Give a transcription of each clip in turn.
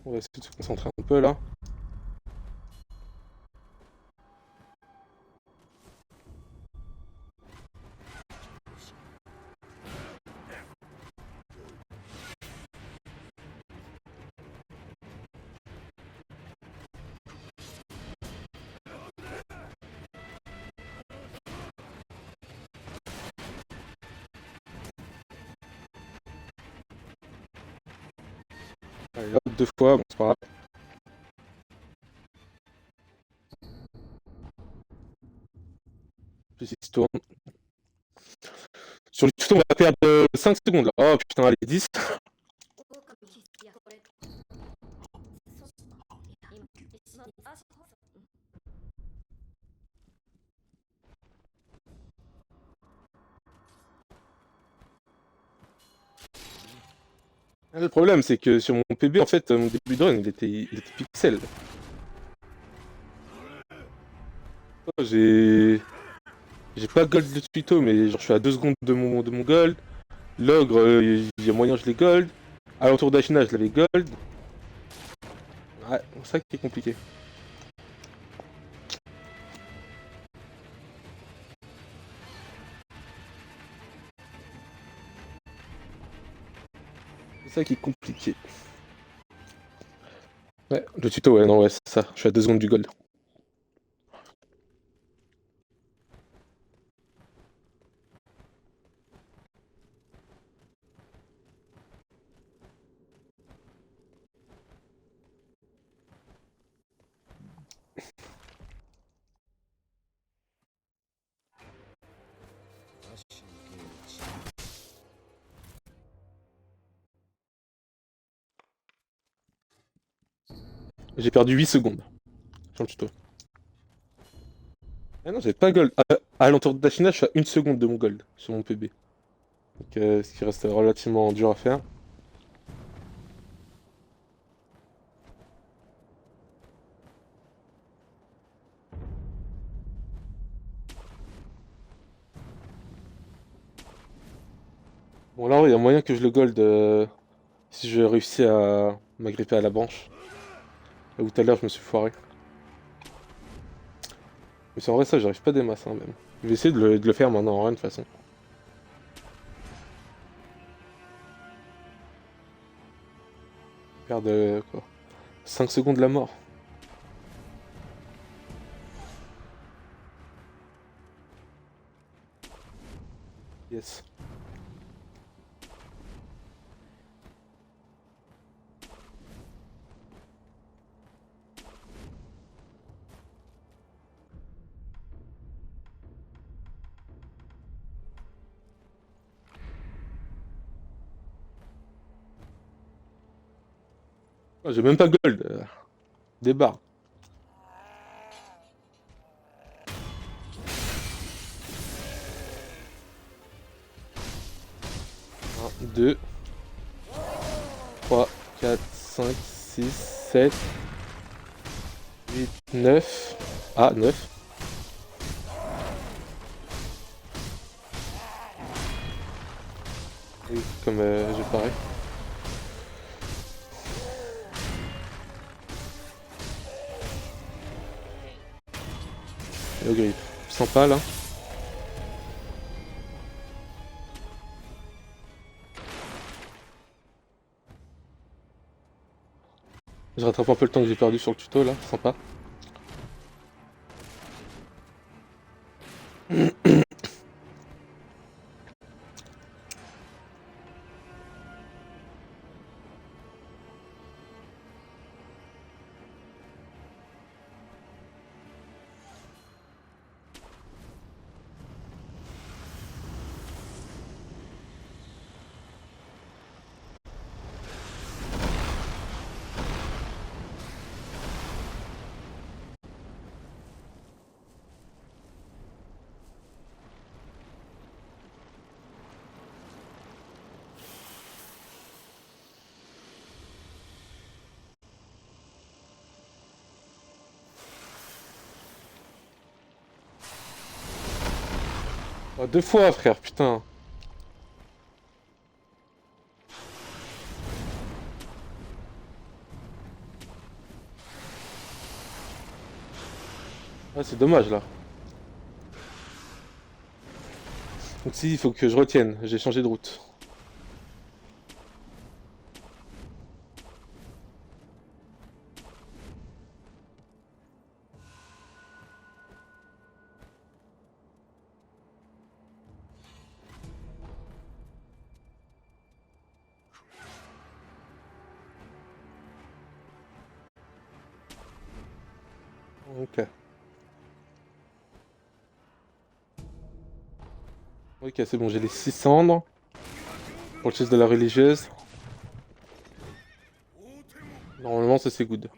On va essayer de se concentrer un peu là. Allez, là, 2 fois, bon, c'est pas grave. Puis il se tourne. Sur le tuto, on va perdre 5 secondes là. Oh putain, allez, 10. Le problème, c'est que sur mon PB, en fait, mon début de run, il était pixel. Oh, j'ai pas gold de tuto, mais genre, je suis à 2 secondes de mon gold. L'ogre, il y a moyen, je l'ai gold. Alentour d'Ashina, je l'avais gold. Ouais, c'est ça qui est compliqué. C'est ça qui est compliqué. Ouais, le tuto, ouais, non, ouais, c'est ça. Je suis à 2 secondes du gold. J'ai perdu 8 secondes sur le tuto. Ah non, j'ai pas gold. À l'entour d'Ashina, je suis à 1 seconde de mon gold sur mon PB. Donc, ce qui reste relativement dur à faire. Bon, là, il y a moyen que je le gold si je réussis à m'agripper à la branche. Là où tout à l'heure, je me suis foiré. Mais c'est en vrai, ça, j'arrive pas des masses, hein, même. Je vais essayer de le faire maintenant en run, de toute façon. Perdre quoi 5 secondes de la mort. Yes. Ah, j'ai même pas gold. Des barres. 1, 2, 3, 4, 5, 6, 7, 8, 9. Ah, 9. Oui, comme j'ai pareil. Le grip. Sympa là. Je rattrape un peu le temps que j'ai perdu sur le tuto là. Sympa. Oh, 2 fois, frère, putain. Ah, c'est dommage là. Donc si, il faut que je retienne. J'ai changé de route. Ok. Ok, c'est bon, j'ai les 6 cendres. Pour le chest de la religieuse. Normalement, ça c'est good.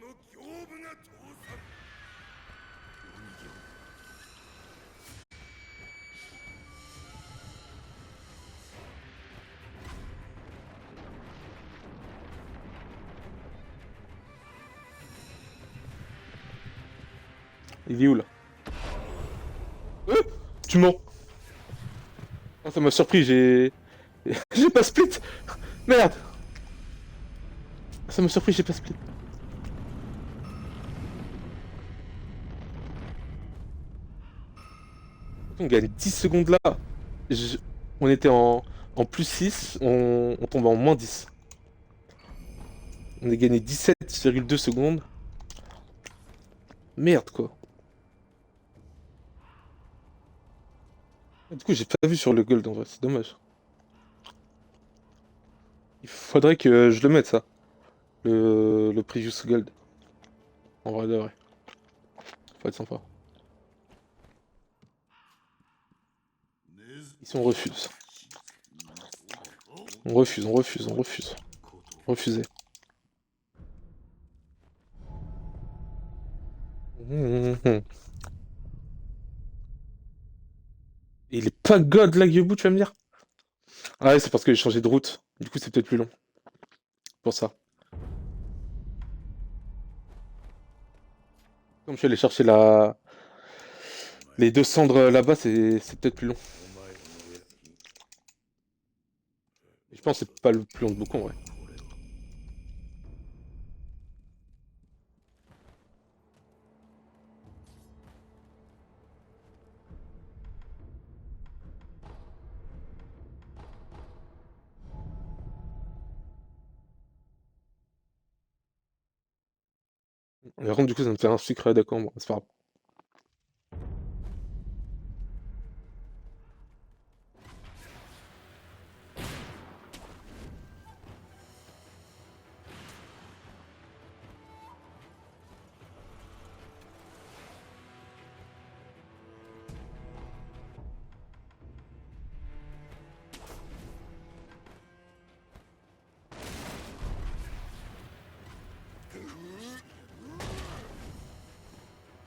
Il est où là? Tu mens! Ah, ça m'a surpris, j'ai... j'ai pas split! Merde! Ça m'a surpris, j'ai pas split. On gagne 10 secondes là. Je- On était en plus 6, on tombe en moins 10. On a gagné 17,2 secondes. Merde quoi. Du coup, j'ai pas vu sur le gold en vrai, c'est dommage. Il faudrait que je le mette ça. Le Previous Gold. En vrai de vrai. Faut être sympa. Ici on refuse. On refuse, on refuse, on refuse. Refusé. Il est pas God là, Gyobu, tu vas me dire? Ah ouais, c'est parce que j'ai changé de route. Du coup, c'est peut-être plus long. Pour ça. Comme je suis allé chercher les deux cendres là-bas, c'est peut-être plus long. Et je pense que c'est pas le plus long de beaucoup en vrai. Mais par contre, du coup, ça me fait un sucre d'accord, bon, c'est pas grave.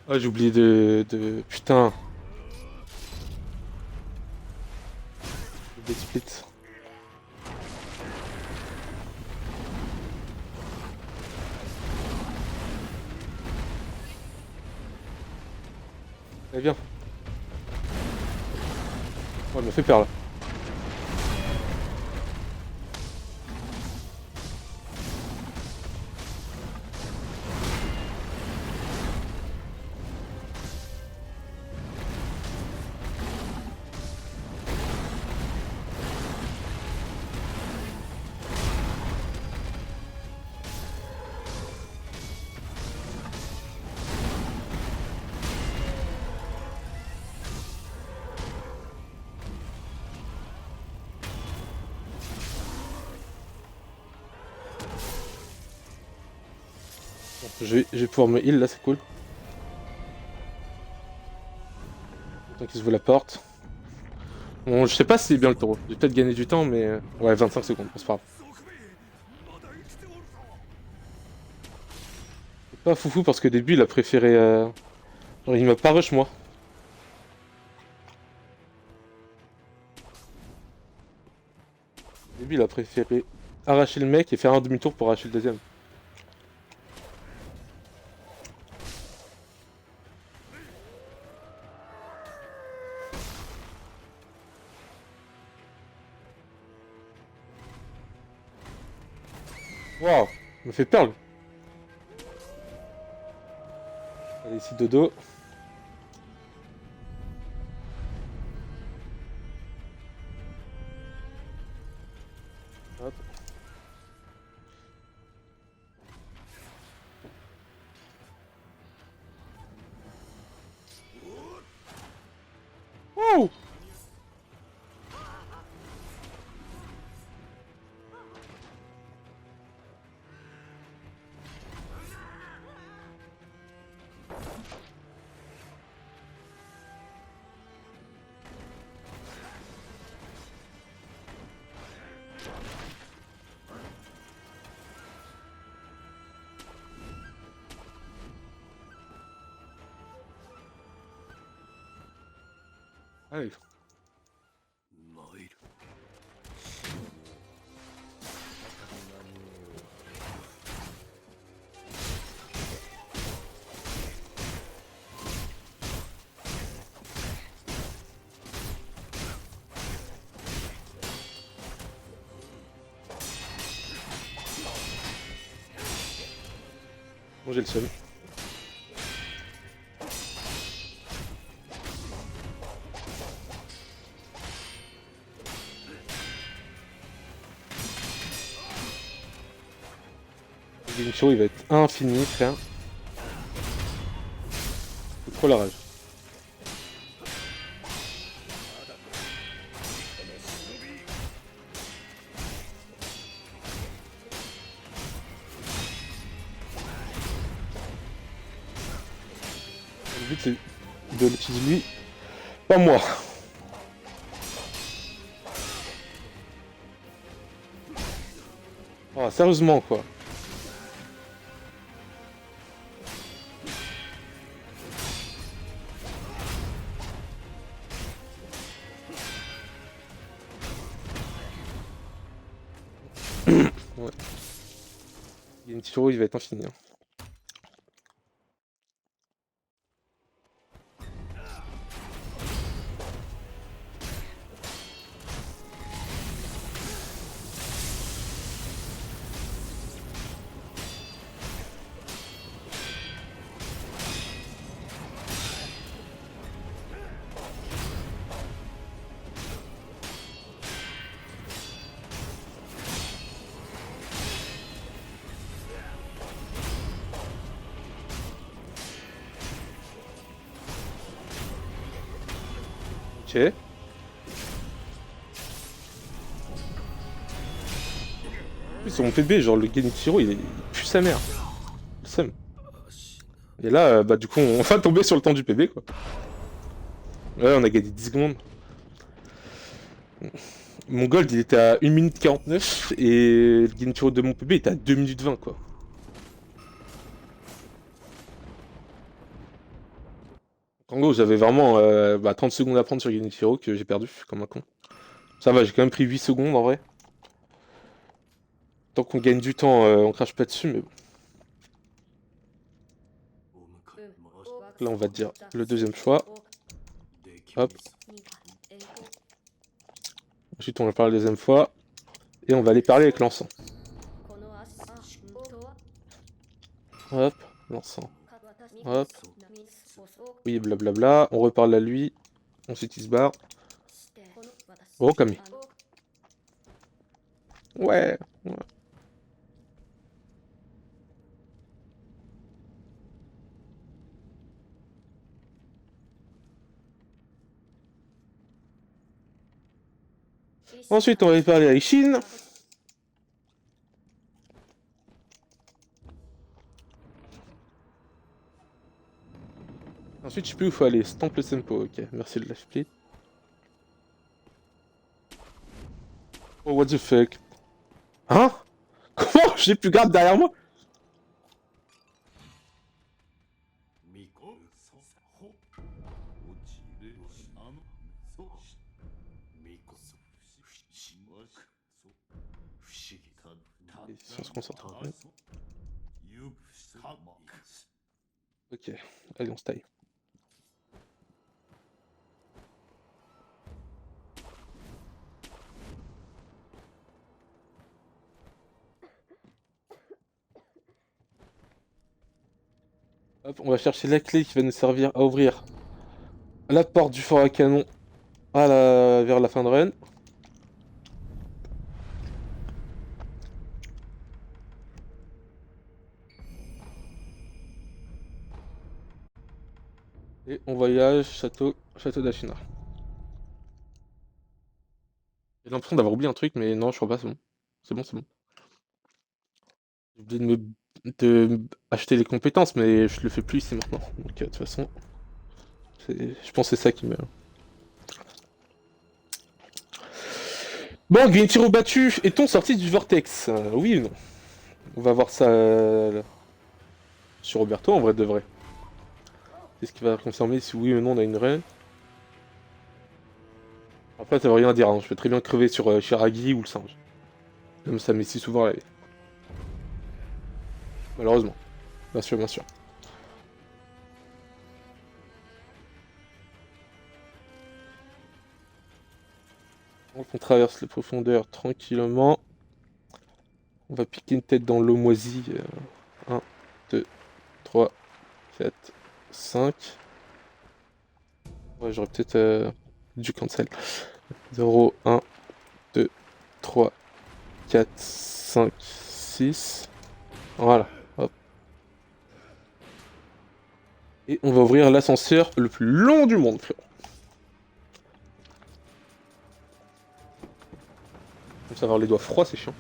Ah, j'ai oublié de... Putain, j'ai oublié de split. Allez, viens. Ouais, elle m'a fait peur là. Bon, je vais pouvoir me heal là, c'est cool. Tant qu'il se voit la porte. Bon, je sais pas si c'est bien le taureau. J'ai peut-être gagné du temps, mais... Ouais, 25 secondes, c'est pas grave. C'est pas foufou parce que au début, il a préféré... Genre, il m'a pas rush, moi. Au début, il a préféré arracher le mec et faire un demi-tour pour arracher le deuxième. Waouh, il me fait peur, lui. Allez, ici, dodo. Hop. Oh! Allez. Bon, j'ai le seum. Genichiro il va être infini, frère. C'est trop la rage. Le but c'est de l'utiliser lui, pas moi. Oh, sérieusement quoi. Ouais. Genichiro il va être infini. Hein. Ok. Sur mon PB, genre le Genichiro il pue sa mère. Le seum. Et là, bah du coup on va tomber sur le temps du PB quoi. Ouais, on a gagné 10 secondes. Mon gold il était à 1 minute 49 et le Genichiro de mon PB était à 2 minutes 20 quoi. En gros j'avais vraiment 30 secondes à prendre sur Genichiro que j'ai perdu comme un con. Ça va, j'ai quand même pris 8 secondes en vrai. Tant qu'on gagne du temps, on crache pas dessus mais bon. Là on va dire le deuxième choix. Hop. Ensuite on va parler la deuxième fois. Et on va aller parler avec l'encens. Hop, l'encens. Hop. Oui, blablabla. On reparle à lui. Ensuite il se barre. Oh, Kami. Ouais. Ouais. Ensuite on va aller parler à Ishin. Ensuite je sais plus où il faut aller. Stamp le Sempo. Ok, merci de la split. Oh, what the fuck. Hein? Comment? J'ai plus garde derrière moi? Et si on se concentre. Ok, allez on se taille. Hop, on va chercher la clé qui va nous servir à ouvrir la porte du fort à canon vers la fin de run. Et on voyage, château d'Ashina. J'ai l'impression d'avoir oublié un truc, mais non, je crois pas, c'est bon. C'est bon, c'est bon. J'ai oublié de acheter les compétences, mais je le fais plus ici maintenant. Donc, de toute façon, je pense que c'est ça qui me. Bon, Genichiro battu, est-on sorti du vortex? Oui ou non? On va voir ça sur Roberto en vrai de vrai. C'est ce qui va confirmer si oui ou non on a une run. Après, ça veut rien dire, hein. Je peux très bien crever sur Shiragi ou le singe. Comme ça m'est si souvent arrivé. Malheureusement. Bien sûr, bien sûr. Donc on traverse les profondeurs tranquillement. On va piquer une tête dans l'eau moisie. 1, 2, 3, 4, 5. Ouais, j'aurais peut-être dû cancel. 0, 1, 2, 3, 4, 5, 6. Voilà. Hop. Et on va ouvrir l'ascenseur le plus long du monde, frérot. Comme ça, avoir les doigts froids, c'est chiant.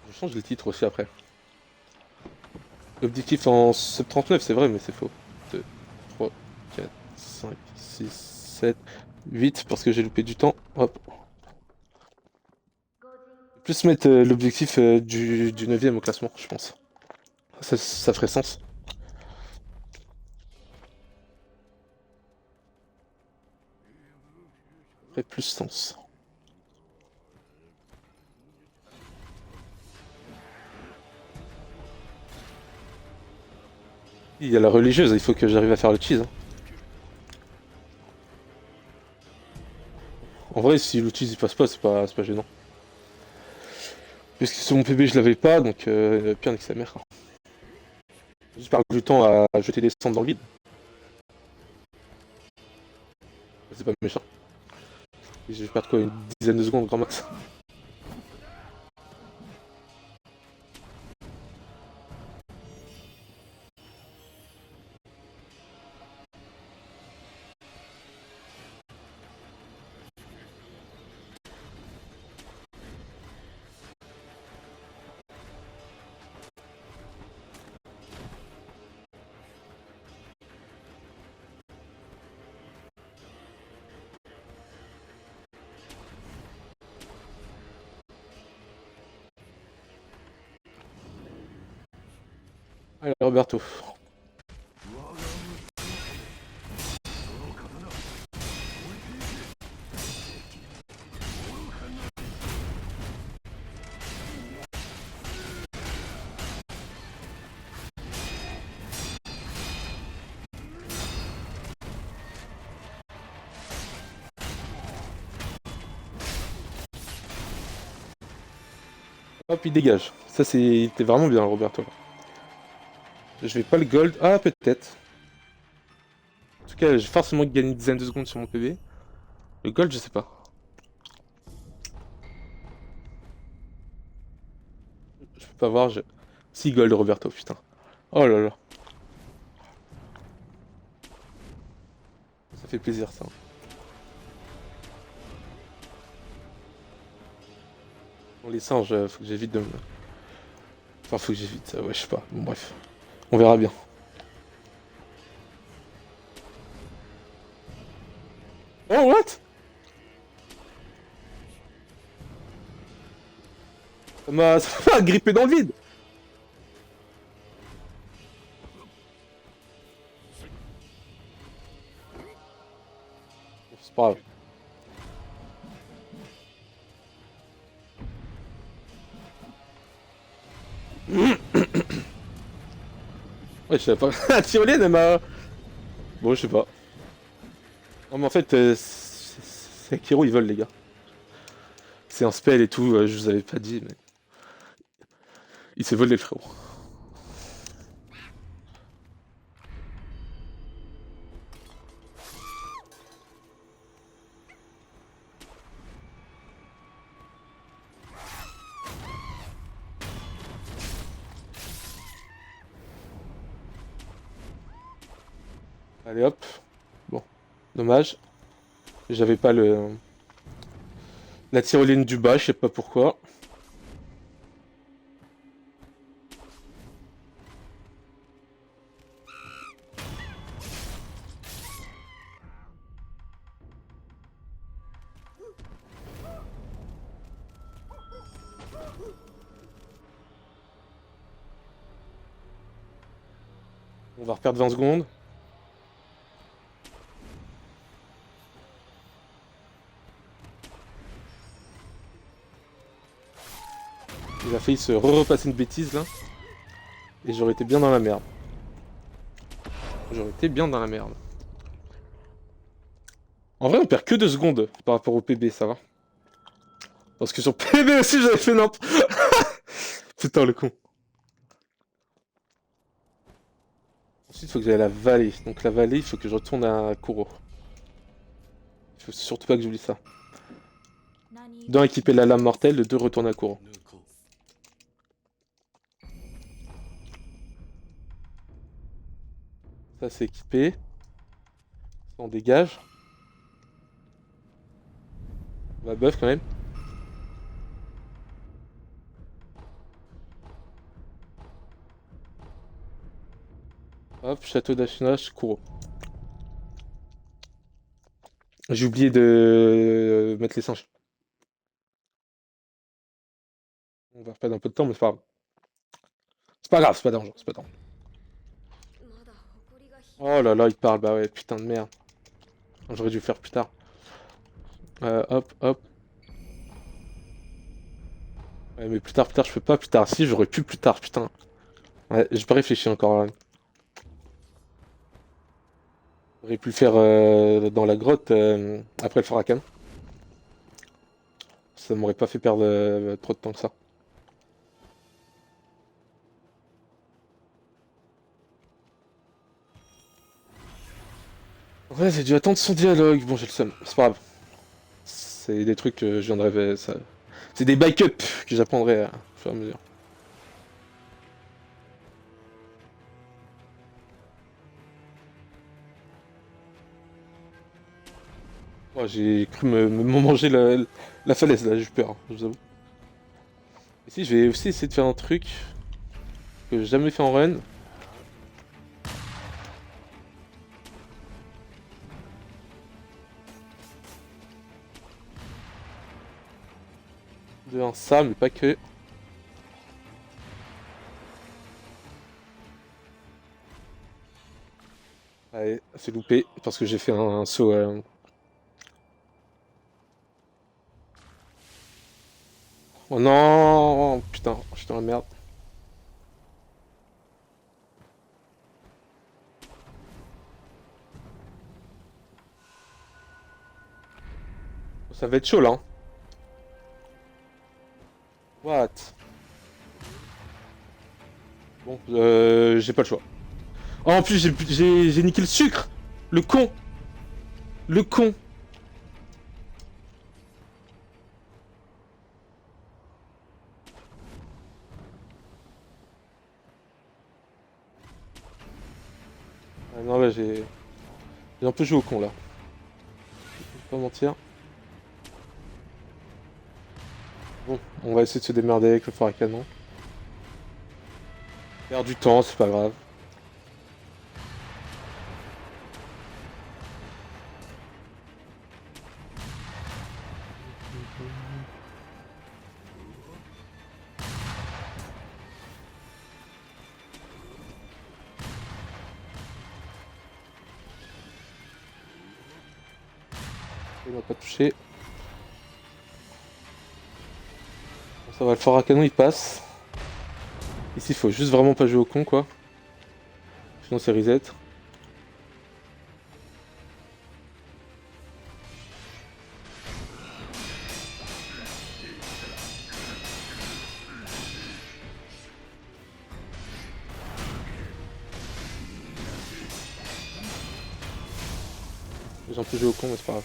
Je change les titres aussi après. Objectif en sub 39, c'est vrai, mais c'est faux. 2, 3, 4, 5, 6, 7, 8, parce que j'ai loupé du temps. Hop. Plus mettre l'objectif du 9ème au classement, je pense. Ça ferait sens. Ça ferait plus sens. Il y a la religieuse, il faut que j'arrive à faire le cheese, hein. En vrai, si le cheese il passe pas, c'est pas gênant. Puisque sur mon PB je l'avais pas, donc pire que sa mère. Je perds du temps à jeter des cendres dans le vide. C'est pas méchant. Et je vais perdre quoi, une dizaine de secondes grand max. Allez, Roberto. Hop, il dégage. Ça, c'était vraiment bien, Roberto. Je vais pas le gold. Ah, peut-être. En tout cas, j'ai forcément gagné une dizaine de secondes sur mon PB. Le gold, je sais pas. Je peux pas voir. 6 gold, Roberto, putain. Oh là là. Ça fait plaisir, ça. Bon, les singes, faut que j'évite de me. Enfin, faut que j'évite. Ouais, je sais pas. Bon, bref. On verra bien. Oh, what? Ça m'a grippé dans le vide. Bon, c'est pas grave. Ouais, je savais pas. La tyrolienne, elle m'a. Bon, je sais pas. Non, mais en fait, c'est Akiro, ils veulent, les gars. C'est un spell et tout, je vous avais pas dit, mais. Il s'est volé, le frérot. Allez hop. Bon, dommage. J'avais pas la tyrolienne du bas, je sais pas pourquoi. On va reperdre 20 secondes. Il a failli se repasser une bêtise là. Et j'aurais été bien dans la merde. J'aurais été bien dans la merde. En vrai, on perd que 2 secondes par rapport au PB, ça va. Parce que sur PB aussi, j'avais fait n'importe. Putain, le con. Ensuite, il faut que j'aille à la vallée. Donc, la vallée, il faut que je retourne à Kuro. Il faut surtout pas que j'oublie ça. D'un, équiper la lame mortelle, de deux, retourner à Kuro. Ça, c'est équipé. Ça, on dégage. On va buff quand même. Hop, château d'Achinache, Kuro. J'ai oublié de mettre les singes. On va perdre un peu de temps, mais c'est pas grave. C'est pas grave, c'est pas dangereux, c'est pas dangereux. Oh là là, il parle, bah ouais, putain de merde. J'aurais dû le faire plus tard. Hop, hop. Ouais, mais plus tard, je peux pas plus tard. Si, j'aurais pu plus tard, putain. Ouais, j'ai pas réfléchi encore là. J'aurais pu le faire dans la grotte après le Farakan. Ça m'aurait pas fait perdre trop de temps que ça. Ouais, j'ai dû attendre son dialogue. Bon, j'ai le seum. C'est pas grave. C'est des trucs que je viendrai. Ça... C'est des backups que j'apprendrai au fur et à mesure. Oh, j'ai cru me manger la falaise là, j'ai eu peur, je vous avoue. Ici, je vais aussi essayer de faire un truc que j'ai jamais fait en run. De un ça, mais pas que. Allez, c'est loupé parce que j'ai fait un saut. Oh non, putain, je suis dans la merde. Ça va être chaud là. Hein. What? Bon, j'ai pas le choix. Oh, en plus, j'ai niqué le sucre. Le con. Le con. Ah non, là, j'ai un peu joué au con là. Je vais pas mentir. Bon, on va essayer de se démerder avec le phare à canon. Perdre du temps, c'est pas grave. Il m'a pas touché. Bon, ça va, le fort à canon il passe. Ici, il faut juste vraiment pas jouer au con quoi. Sinon, c'est reset. J'ai un peu joué au con, mais c'est pas grave.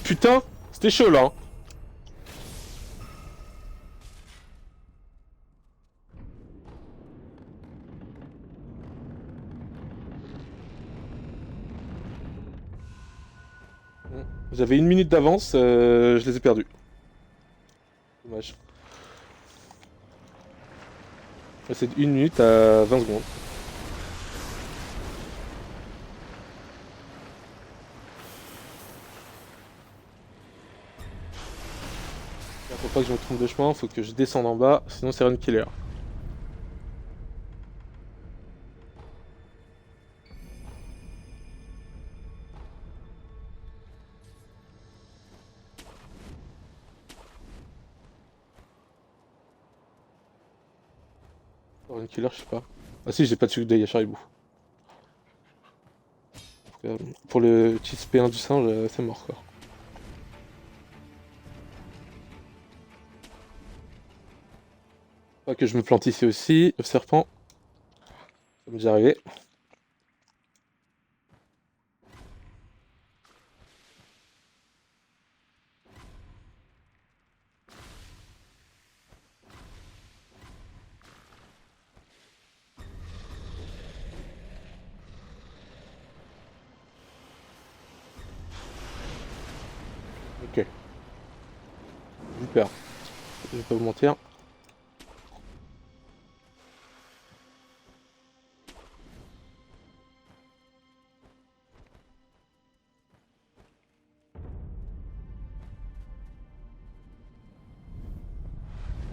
putain, c'était chaud là. Hein. J'avais 1 minute d'avance, je les ai perdus. Dommage. C'est de 1 minute à 20 secondes. Faut pas que je me trompe de chemin, faut que je descende en bas, sinon c'est run killer. Run killer, je sais pas. Ah si, j'ai pas de sucre de Yacharibou. Pour le cheat P1 du singe, c'est mort quoi. Pas que je me plante ici aussi, le serpent. Ça m'est déjà arrivé. Ok. J'ai peur. Je vais pas vous mentir.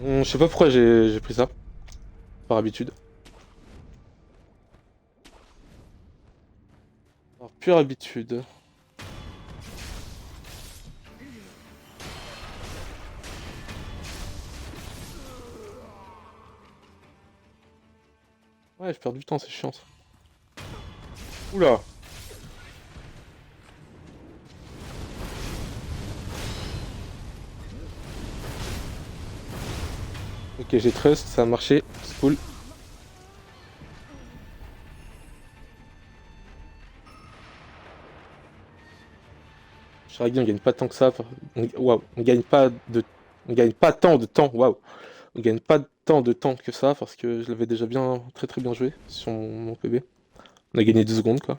Je sais pas pourquoi j'ai pris ça. Par habitude. Par pure habitude. Ouais, je perds du temps, c'est chiant ça. Oula. Ok, j'ai trust, ça a marché, c'est cool. Shuragi, on gagne pas tant que ça. Waouh, on gagne pas de. On gagne pas tant de temps, waouh. On gagne pas tant de temps que ça parce que je l'avais déjà bien, très très bien joué sur mon PB. On a gagné 2 secondes quoi.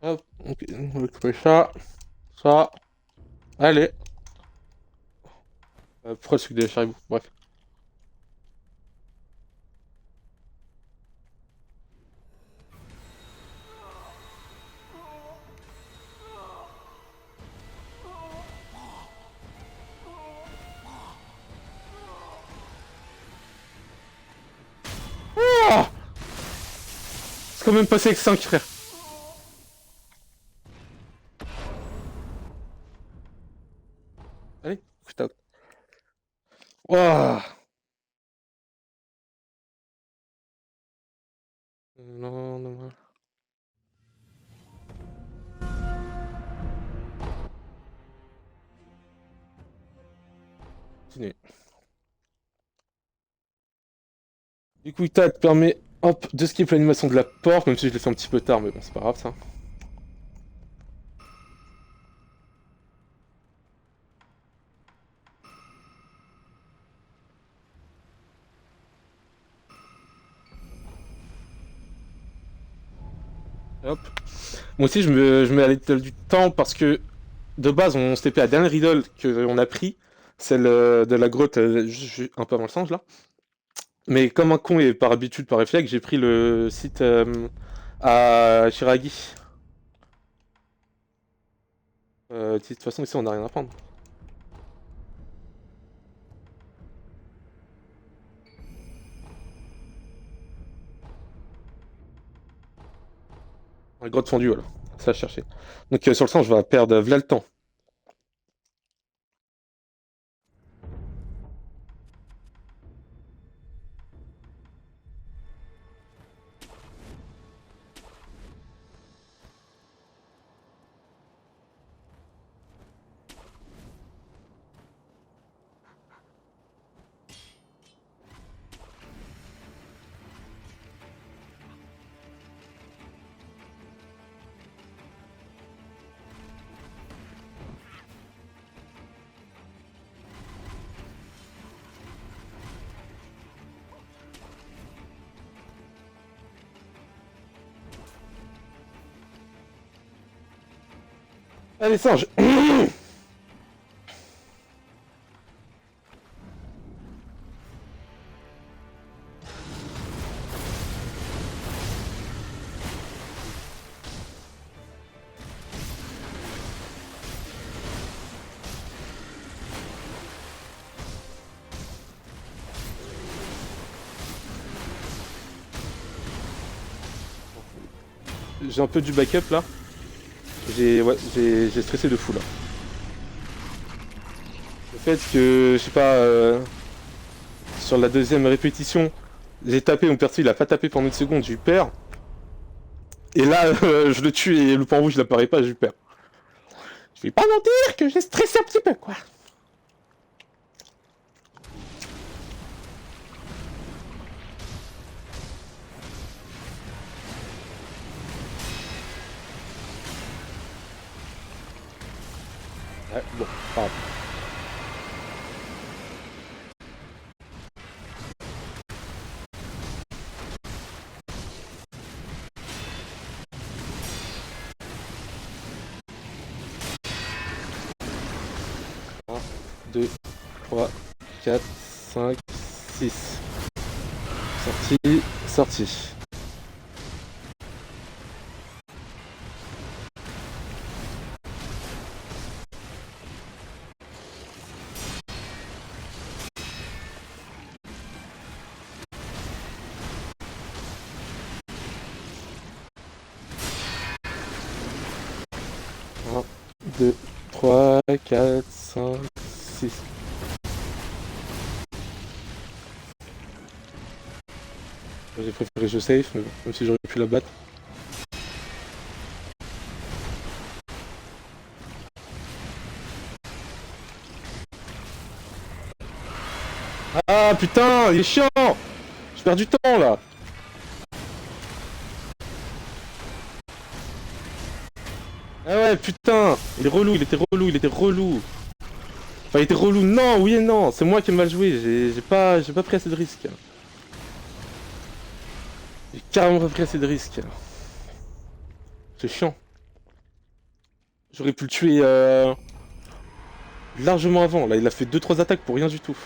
Hop, ok, on va récupérer ça. Ça. Allez. Pourquoi le sucre de Charibou? Bref. Ah, c'est quand même passé avec 5 frère. Allez, putain. Ouah. Non, non, non. Continue. Du coup, ça te permet, hop, de skip l'animation de la porte, même si je l'ai fait un petit peu tard, mais bon, c'est pas grave ça. Hop. Moi aussi, je mets à l'étal du temps parce que de base, on s'était fait la dernière idole qu'on a pris, celle de la grotte, un peu avant le singe là. Mais comme un con et par habitude, par réflexe, j'ai pris le site à Shiragi. De toute façon, ici, on n'a rien à prendre. La grotte fondue, voilà. Ça, je cherchais. Donc, sur le sang, je vais perdre v'là le temps. Allez, singe. J'ai un peu du backup là. J'ai stressé de fou là. Le fait que, je sais pas, sur la deuxième répétition, j'ai tapé, mon perso il a pas tapé pendant une seconde, j'ai eu peur. Et là, je le tue et le point rouge il apparaît pas, j'ai eu peur. Je vais pas mentir que j'ai stressé un petit peu quoi. Ouais, bon, pas grave. Un, 2, 3, 4, 5, 6. Sorti, sorti. Un, 2, 3, 4, 5, 6. J'ai préféré je safe, mais bon, même si j'aurais pu la battre. Ah putain, il est chiant. Je perds du temps là. Ah ouais, putain, il est relou, il était relou, il était relou. Enfin, il était relou, non, oui et non, c'est moi qui ai mal joué, j'ai pas pris assez de risques. J'ai carrément pas pris assez de risques. C'est chiant. J'aurais pu le tuer, largement avant. Là, il a fait 2-3 attaques pour rien du tout.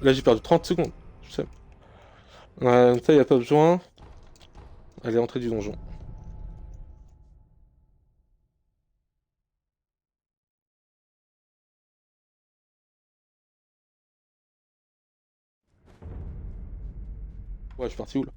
Là, j'ai perdu 30 secondes. Je sais. Ça, il a pas besoin. Allez, entrée du donjon. Ouais, je suis parti où là?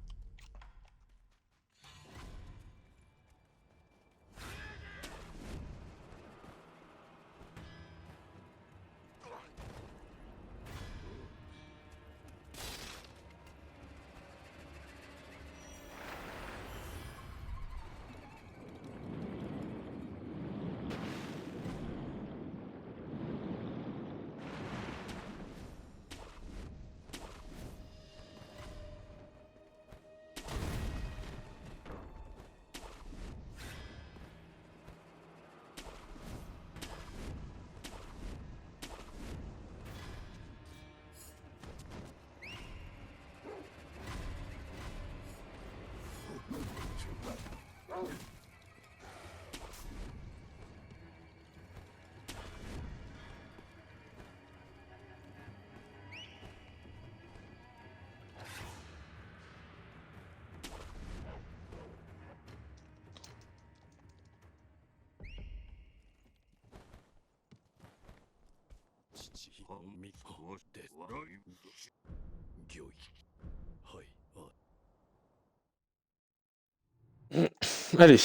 Allez.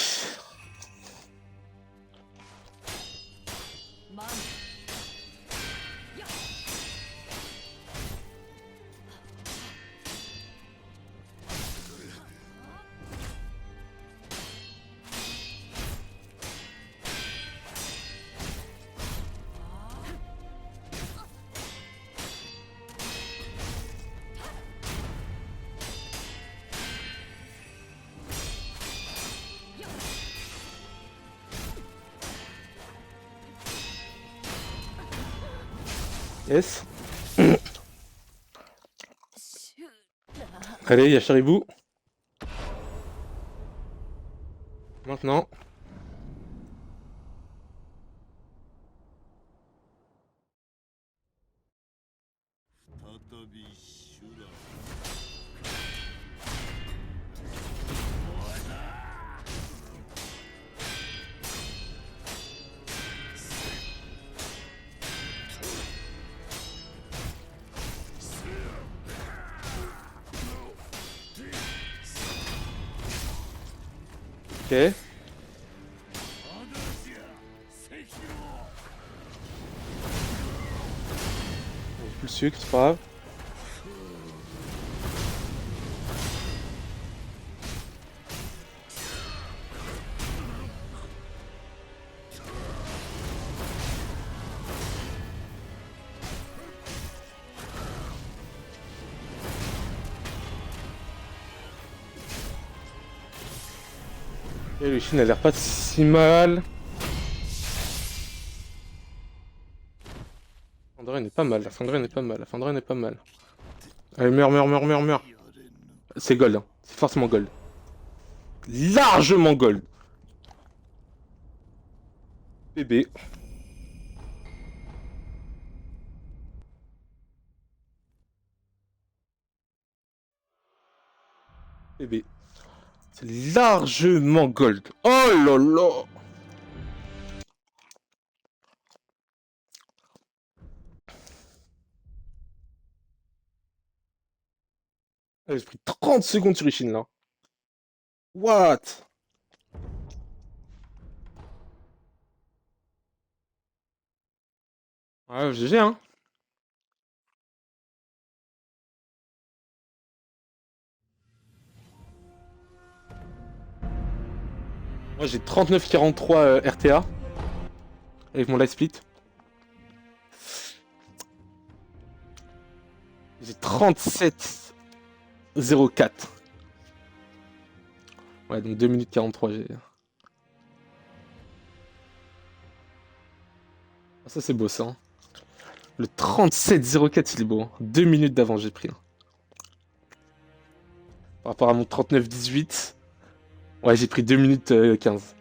Yes. Allez, il y a Charibou. Maintenant. Ok. J'ai plus le sucre, c'est pas grave. Et le Chine a l'air pas si mal. Fandren est pas mal, la Fandren est pas mal, la Fandren est pas mal. Allez, meurs, meurs, meurs, meurs, meurs. C'est gold, hein. C'est forcément gold. Largement gold. Bébé. Bébé. C'est largement gold. Oh là là. J'ai pris 30 secondes sur Ishin là. What? Ouais, GG hein. Moi j'ai 39,43 RTA. Avec mon light split. J'ai 37,04. Ouais, donc 2 minutes 43. Ah, ça c'est beau ça. Hein. Le 37-04, il est beau. 2 minutes d'avance, j'ai pris. Par rapport à mon 39-18. Ouais, j'ai pris 2 minutes 15.